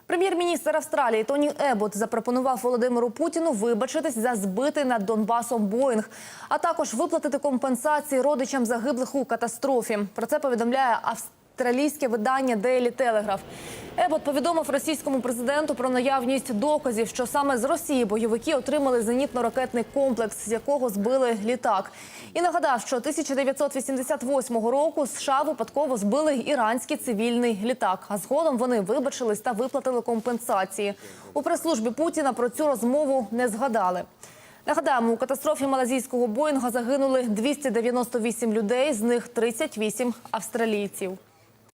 Прем'єр-міністр Австралії Тоні Ебот запропонував Володимиру Путіну вибачитись за збитий над Донбасом Боїнг, а також виплатити компенсації родичам загиблих у катастрофі. Про це повідомляє австралійське видання Daily Telegraph. Ебот повідомив російському президенту про наявність доказів, що саме з Росії бойовики отримали зенітно-ракетний комплекс, з якого збили літак. І нагадав, що 1988 року США випадково збили іранський цивільний літак, а згодом вони вибачились та виплатили компенсації. У прес-службі Путіна про цю розмову не згадали. Нагадаємо, у катастрофі малазійського Боїнга загинули 298 людей, з них 38 австралійців.